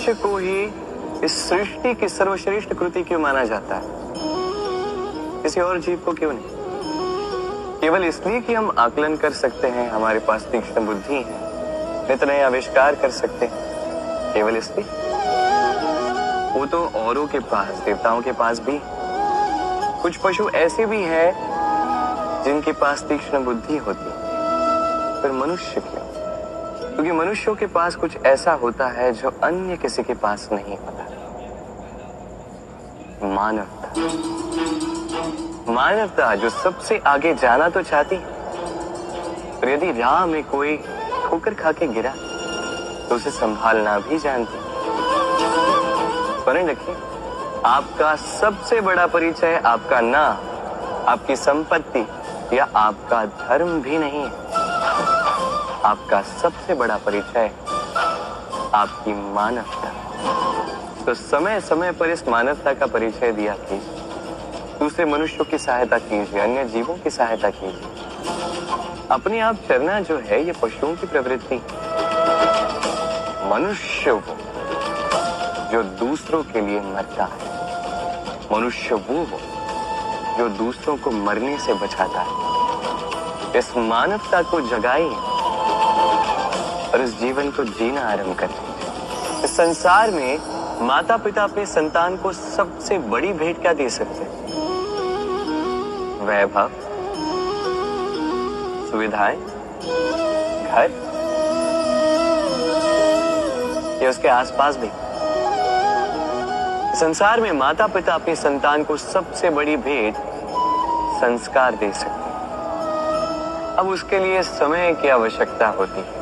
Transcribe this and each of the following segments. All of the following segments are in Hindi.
मनुष्य को ही इस सृष्टि की सर्वश्रेष्ठ कृति क्यों माना जाता है? किसी और जीव को क्यों नहीं? केवल इसलिए कि हम आकलन कर सकते हैं, हमारे पास तीक्ष्ण बुद्धि है, नित नए आविष्कार कर सकते हैं, केवल इसलिए? वो तो औरों के पास, देवताओं के पास भी, कुछ पशु ऐसे भी हैं जिनके पास तीक्ष्ण बुद्धि होती है, फिर मनुष्य क्यों? क्योंकि मनुष्यों के पास कुछ ऐसा होता है जो अन्य किसी के पास नहीं होता। मानवता, मानवता जो सबसे आगे जाना तो चाहती है, पर यदि राह में कोई ठोकर खा के गिरा तो उसे संभालना भी जानती है। स्मरण रखिए, आपका सबसे बड़ा परिचय आपका नाम, आपकी संपत्ति या आपका धर्म भी नहीं है। आपका सबसे बड़ा परिचय आपकी मानवता। तो समय समय पर इस मानवता का परिचय दिया कीजिए, दूसरे मनुष्यों की सहायता कीजिए, अन्य जीवों की सहायता कीजिए। अपने आप चरना जो है ये पशुओं की प्रवृत्ति। मनुष्य वो जो दूसरों के लिए मरता है, मनुष्य वो जो दूसरों को मरने से बचाता है। इस मानवता को जगाइए और इस जीवन को जीना आरंभ करें। इस संसार में माता पिता अपने संतान को सबसे बड़ी भेंट क्या दे सकते हैं? वैभव, सुविधाएं, घर या उसके आसपास भी। संसार में माता पिता अपनी संतान को सबसे बड़ी भेंट संस्कार दे सकते हैं। अब उसके लिए समय की आवश्यकता होती है।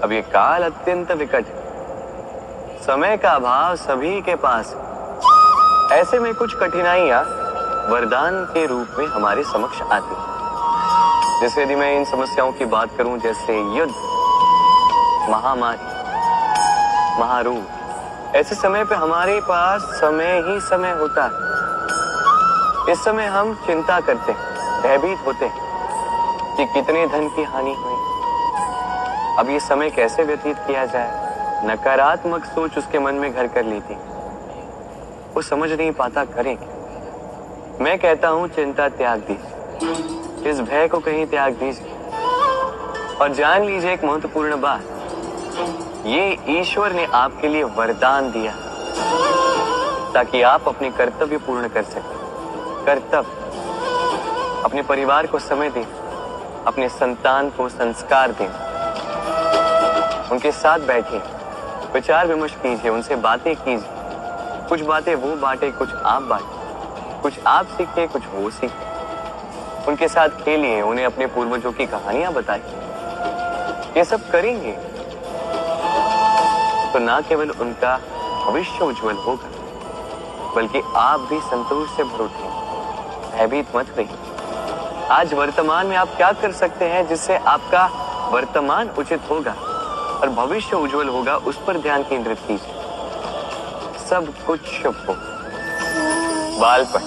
अब ये काल अत्यंत विकट है, समय का अभाव सभी के पास है। ऐसे में कुछ कठिनाइयां वरदान के रूप में हमारे समक्ष आती हैं। जैसे यदि मैं इन समस्याओं की बात करूं, जैसे युद्ध, महामारी, महारोग, ऐसे समय पे हमारे पास समय ही समय होता है। इस समय हम चिंता करते हैं, भयभीत होते हैं कि कितने धन की हानि हुई। अब ये समय कैसे व्यतीत किया जाए? नकारात्मक सोच उसके मन में घर कर लेती, वो समझ नहीं पाता करें क्या। मैं कहता हूं चिंता त्याग दीजिए, इस भय को कहीं त्याग दीजिए और जान लीजिए एक महत्वपूर्ण बात, ये ईश्वर ने आपके लिए वरदान दिया ताकि आप अपने कर्तव्य पूर्ण कर सकें। कर्तव्य, अपने परिवार को समय दें, अपने संतान को संस्कार दें, उनके साथ बैठिए, विचार विमर्श कीजिए, उनसे बातें कीजिए। कुछ बातें वो बांटे, कुछ आप बांटे, कुछ आप सीखे, कुछ वो सीखे। उनके साथ खेलिए, उन्हें अपने पूर्वजों की कहानियां बताइए। ये सब करेंगे तो ना केवल उनका भविष्य उज्जवल होगा, बल्कि आप भी संतोष से भर उठेंगे। भयभीत मत रहिए। आज वर्तमान में आप क्या कर सकते हैं जिससे आपका वर्तमान उचित होगा और भविष्य उज्जवल होगा, उस पर ध्यान केंद्रित कीजिए। सब कुछ शुभ हो। बालपन,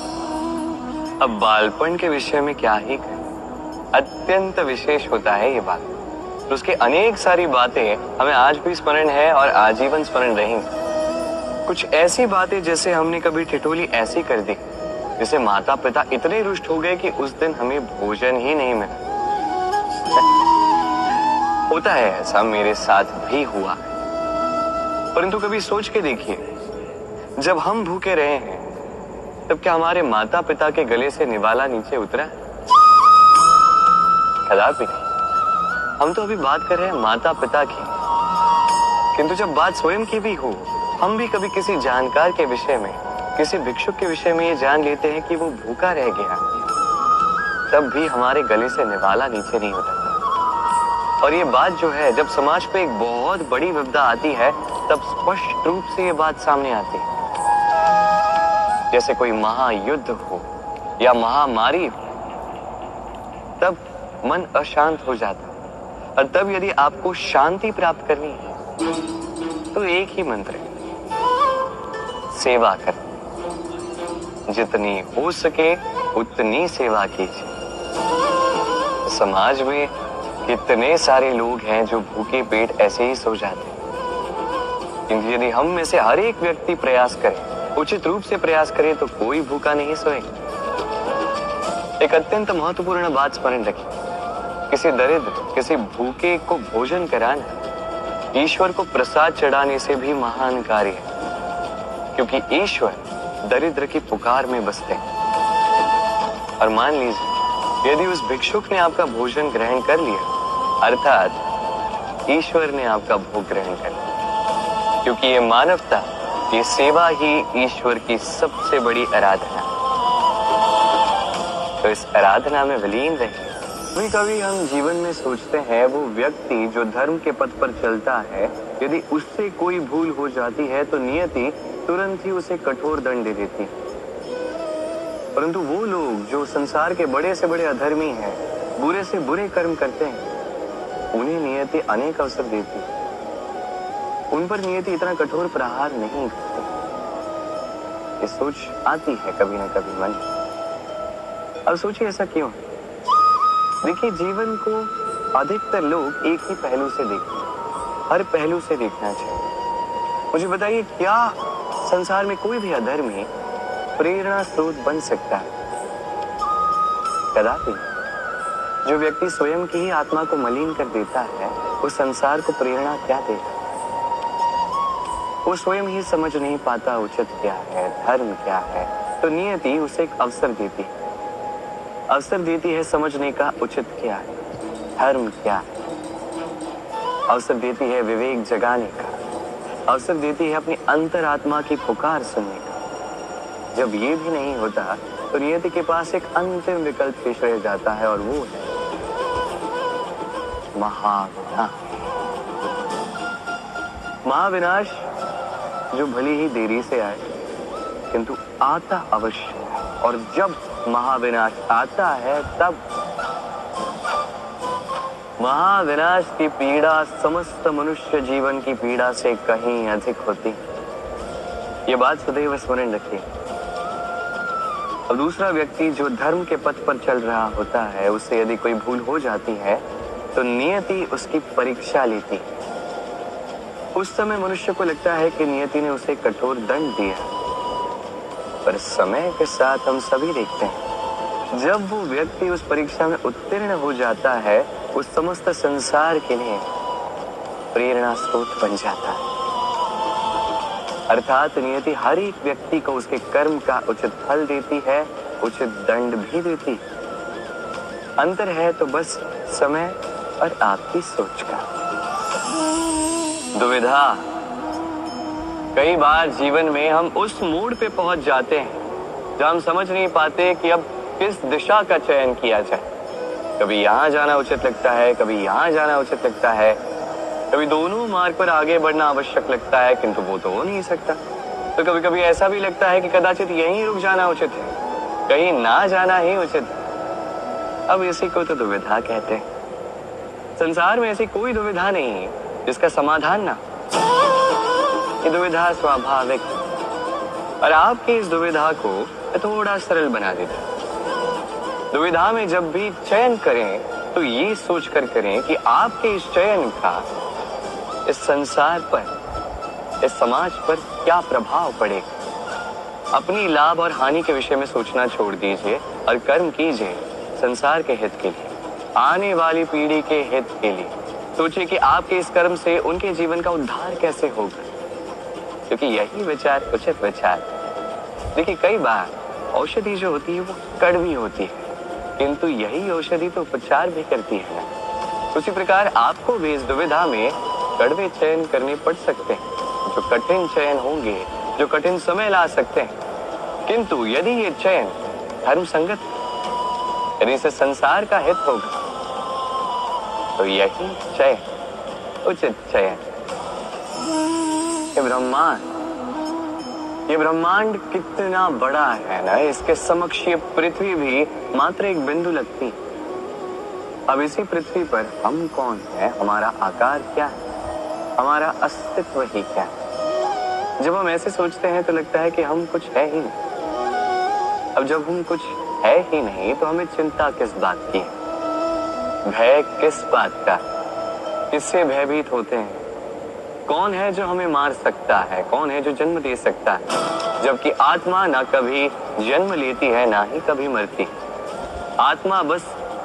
अब बालपन के विषय में क्या ही कहें, अत्यंत विशेष होता है ये बात। तो उसकी अनेक सारी बातें हमें आज भी स्मरण है और आजीवन स्मरण रहेंगी। कुछ ऐसी बातें जैसे हमने कभी ठिठोली ऐसी कर दी जिसे माता पिता इतने रुष्ट हो गए कि उस दिन हमें भोजन ही नहीं मिला। होता है ऐसा, मेरे साथ भी हुआ। परंतु कभी सोच के देखिए, जब हम भूखे रहे हैं तब क्या हमारे माता पिता के गले से निवाला नीचे उतरा? कदापि नहीं। हम तो अभी बात कर रहे हैं माता पिता की, किंतु जब बात स्वयं की भी हो, हम भी कभी किसी जानकार के विषय में, किसी भिक्षुक के विषय में ये जान लेते हैं कि वो भूखा रह गया, तब भी हमारे गले से निवाला नीचे नहीं उतरता। और ये बात जो है, जब समाज पे एक बहुत बड़ी विपदा आती है तब स्पष्ट रूप से ये बात सामने आती है। जैसे कोई महायुद्ध हो या महामारी हो, तब मन अशांत हो जाता है। और तब यदि आपको शांति प्राप्त करनी है तो एक ही मंत्र है, सेवा करें। जितनी हो सके उतनी सेवा कीजिए। समाज में कितने सारे लोग हैं जो भूखे पेट ऐसे ही सो जाते हैं। किंतु यदि हम में से हर एक व्यक्ति प्रयास करे, उचित रूप से प्रयास करे, तो कोई भूखा नहीं सोएगा। एक अत्यंत महत्वपूर्ण बात स्मरण रखिए, किसी दरिद्र, किसी भूखे को भोजन कराना ईश्वर को प्रसाद चढ़ाने से भी महान कार्य है, क्योंकि ईश्वर दरिद्र की पुकार में बसते हैं। और मान लीजिए यदि उस भिक्षुक ने आपका भोजन ग्रहण कर लिया, अर्थात ईश्वर ने आपका भोग ग्रहण कर लिया, क्योंकि ये मानवता, ये सेवा ही ईश्वर की सबसे बड़ी आराधना। तो इस आराधना में विलीन रहिए। कभी कभी हम जीवन में सोचते हैं वो व्यक्ति जो धर्म के पथ पर चलता है, यदि उससे कोई भूल हो जाती है तो नियति तुरंत ही उसे कठोर दंड दे देती है। परंतु वो लोग जो संसार के बड़े से बड़े अधर्मी हैं, बुरे से बुरे कर्म करते हैं, उन्हें नियति अनेक अवसर देती है। उन पर नियति इतना कठोर प्रहार नहीं करती। ये सोच आती है कभी न कभी मन में। अब सोचिए ऐसा क्यों है? देखिए, जीवन को अधिकतर लोग एक ही पहलू से देखते हैं, हर पहलू से देखना चाहिए। मुझे बताइए, क्या संसार में कोई भी अधर्मी प्रेरणा स्रोत बन सकता है? कदापि। जो व्यक्ति स्वयं की ही आत्मा को मलिन कर देता है, वो संसार को प्रेरणा क्या देगा? वो स्वयं ही समझ नहीं पाता उचित क्या है, धर्म क्या है, तो नियति उसे एक अवसर देती है। अवसर देती है समझने का उचित क्या है, धर्म क्या है। अवसर देती है विवेक जगाने का, अवसर देती है अपनी अंतरात्मा की पुकार सुनने का। जब ये भी नहीं होता तो नियति के पास एक अंतिम विकल्प शेष रह जाता है, और वो है महाविनाश। महाविनाश जो भली ही देरी से आए, किंतु आता अवश्य है। और जब महाविनाश आता है, तब महाविनाश की पीड़ा समस्त मनुष्य जीवन की पीड़ा से कहीं अधिक होती है। ये बात सदैव स्मरण रखिए। अब दूसरा व्यक्ति जो धर्म के पथ पर चल रहा होता है, उससे यदि कोई भूल हो जाती है तो नियति उसकी परीक्षा लेती है। उस समय मनुष्य को लगता है कि नियति ने उसे कठोर दंड दिया, पर समय के साथ हम सभी देखते हैं, जब वो व्यक्ति उस परीक्षा में उत्तीर्ण हो जाता है, उस समस्त संसार के लिए प्रेरणा स्रोत बन जाता है। अर्थात नियति हर एक व्यक्ति को उसके कर्म का उचित फल देती है, उचित दंड भी देती है। अंतर है तो बस समय और आपकी सोच का। दुविधा। कई बार जीवन में हम उस मोड़ पे पहुंच जाते हैं जहां हम समझ नहीं पाते कि अब किस दिशा का चयन किया जाए। कभी यहां जाना उचित लगता है, कभी यहां जाना उचित लगता है, कभी दोनों मार्ग पर आगे बढ़ना आवश्यक लगता है, किंतु वो तो हो नहीं सकता। तो कभी कभी ऐसा भी लगता है कि कदाचित यहीं रुक जाना उचित है, कहीं ना जाना ही उचित है। अब इसी को तो दुविधा कहते हैं। संसार में ऐसी कोई दुविधा नहीं है जिसका समाधान ना। ये दुविधा स्वाभाविक है, और आपकी इस दुविधा को थोड़ा सरल बना देता है। दुविधा में जब भी चयन करें तो ये सोचकर करें कि आपके इस चयन का इस संसार पर, इस समाज पर क्या प्रभाव पड़ेगा। अपनी लाभ और हानि के विषय में सोचना छोड़ दीजिए और कर्म कीजिए संसार के हित के लिए, आने वाली पीढ़ी के हित के लिए। सोचिए कि आपके इस कर्म से उनके जीवन का उद्धार कैसे होगा, क्योंकि यही विचार उचित विचार। देखिए, कई बार औषधि जो होती है वो कड़वी होती है, किंतु यही औषधि तो उपचार भी करती है ना। उसी प्रकार आपको भी इस दुविधा में कड़वे चयन करने पड़ सकते हैं, जो कठिन चयन होंगे, जो कठिन समय ला सकते हैं। किंतु यदि ये चयन धर्म संगत, यदि इसे संसार का हित होगा, तो यही चयन उचित चयन। ये ब्रह्मांड कितना बड़ा है ना, इसके समक्ष ये पृथ्वी भी मात्र एक बिंदु लगती। अब इसी पृथ्वी पर हम कौन है, हमारा आकार क्या है, हमारा अस्तित्व ही क्या है। जब हम ऐसे सोचते हैं तो लगता है कि हम कुछ है ही नहीं। अब जब हम कुछ है ही नहीं तो हमें चिंता किस बात की है, भय किस बात का, किससे भयभीत होते हैं। कौन है जो हमें मार सकता है, कौन है जो जन्म दे सकता है, जबकि आत्मा ना कभी जन्म लेती है ना ही कभी मरती। आत्मा बस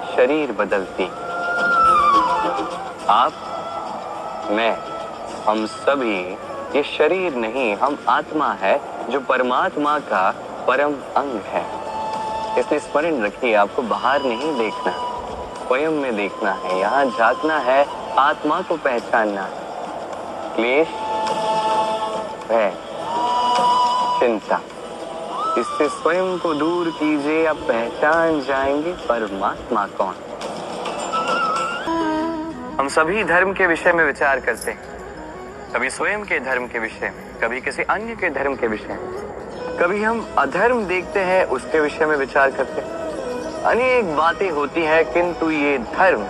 शरीर बदलती। आप, मैं, हम सभी ये शरीर नहीं, हम आत्मा है जो परमात्मा का परम अंग है। इसलिए स्मरण रखिए, आपको बाहर नहीं देखना, स्वयं में देखना है, यहाँ झांकना है, आत्मा को पहचानना है। क्लेश, भय, चिंता, इससे स्वयं को दूर कीजिए, आप पहचान जाएंगे परमात्मा कौन। हम सभी धर्म के विषय में विचार करते हैं, कभी स्वयं के धर्म के विषय में, कभी किसी अन्य के धर्म के विषय में, कभी हम अधर्म देखते हैं उसके विषय में विचार करते हैं। अनेक बातें होती हैं, किंतु ये धर्म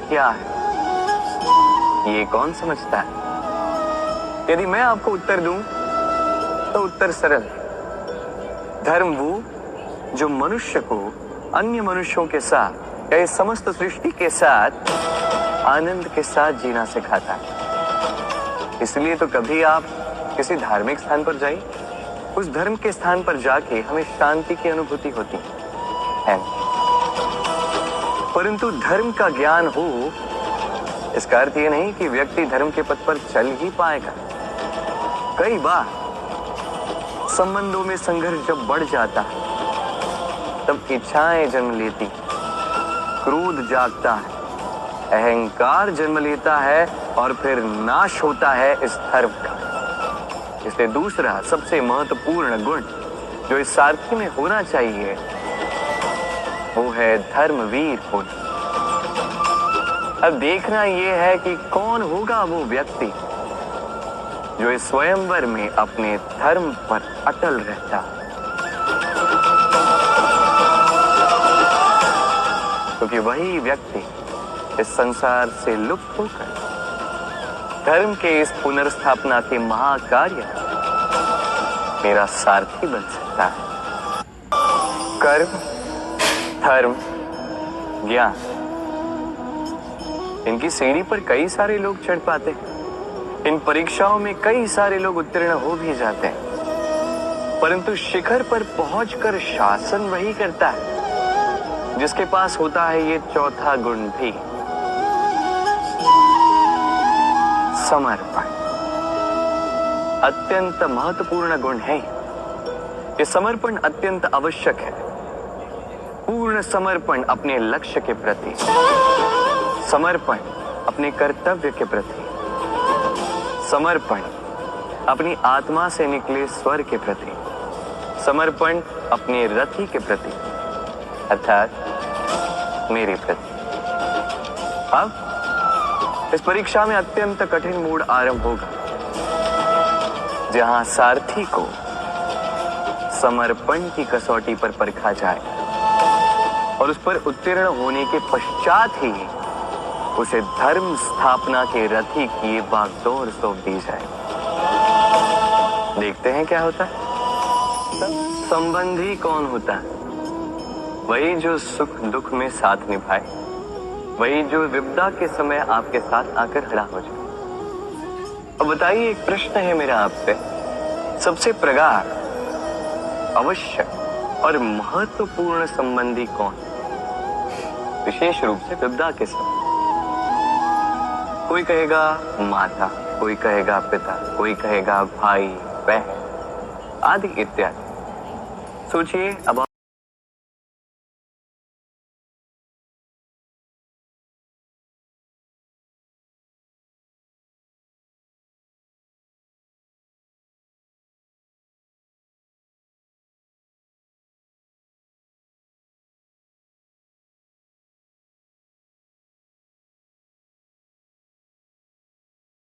क्या है, ये कौन समझता है? यदि मैं आपको उत्तर दूं तो उत्तर सरल है। धर्म वो जो मनुष्य को अन्य मनुष्यों के साथ या इस समस्त सृष्टि के साथ आनंद के साथ जीना सिखाता है। इसलिए तो कभी आप किसी धार्मिक स्थान पर जाइए, उस धर्म के स्थान पर जाके हमें शांति की अनुभूति होती है। परंतु धर्म का ज्ञान हो, इसका अर्थ ये नहीं कि व्यक्ति धर्म के पथ पर चल ही पाएगा। कई बार संबंधों में संघर्ष जब बढ़ जाता है, तब इच्छाएं जन्म लेती, क्रोध जागता है, अहंकार जन्म लेता है और फिर नाश होता है इस धर्म का। इसलिए दूसरा सबसे महत्वपूर्ण गुण जो इस सारथी में होना चाहिए, वो है धर्मवीर होना। अब देखना यह है कि कौन होगा वो व्यक्ति जो इस स्वयंवर में अपने धर्म पर अटल रहता है। क्योंकि वही व्यक्ति इस संसार से लुप्त होकर धर्म के इस पुनर्स्थापना के महाकार्य मेरा सारथी बन सकता है। कर्म, धर्म, ज्ञान, इनकी सीढ़ी पर कई सारे लोग चढ़ पाते हैं। इन परीक्षाओं में कई सारे लोग उत्तीर्ण हो भी जाते हैं, परंतु शिखर पर पहुंचकर शासन वही करता है जिसके पास होता है ये चौथा गुण भी, समर्पण। अत्यंत महत्वपूर्ण गुण है ये समर्पण, अत्यंत आवश्यक है। पूर्ण समर्पण अपने लक्ष्य के प्रति, समर्पण अपने कर्तव्य के प्रति, समर्पण अपनी आत्मा से निकले स्वर के प्रति, समर्पण अपने रथी के प्रति, अर्थात मेरे प्रति। अब इस परीक्षा में अत्यंत कठिन मोड़ आरंभ होगा, जहां सारथी को समर्पण की कसौटी पर परखा जाए और उस पर उत्तीर्ण होने के पश्चात ही उसे धर्म स्थापना के रथी की बागडोर सौंप दी जाए। देखते हैं क्या होता है। संबंधी कौन होता है? वही जो सुख दुख में साथ निभाए, वही जो विपदा के समय आपके साथ आकर खड़ा हो जाए। अब बताइए, एक प्रश्न है मेरा आपसे, सबसे प्रगाढ़, आवश्यक और महत्वपूर्ण संबंधी कौन, विशेष रूप से विपदा के समय? कोई कहेगा माता, कोई कहेगा पिता, कोई कहेगा भाई बहन आदि इत्यादि। सोचिए अब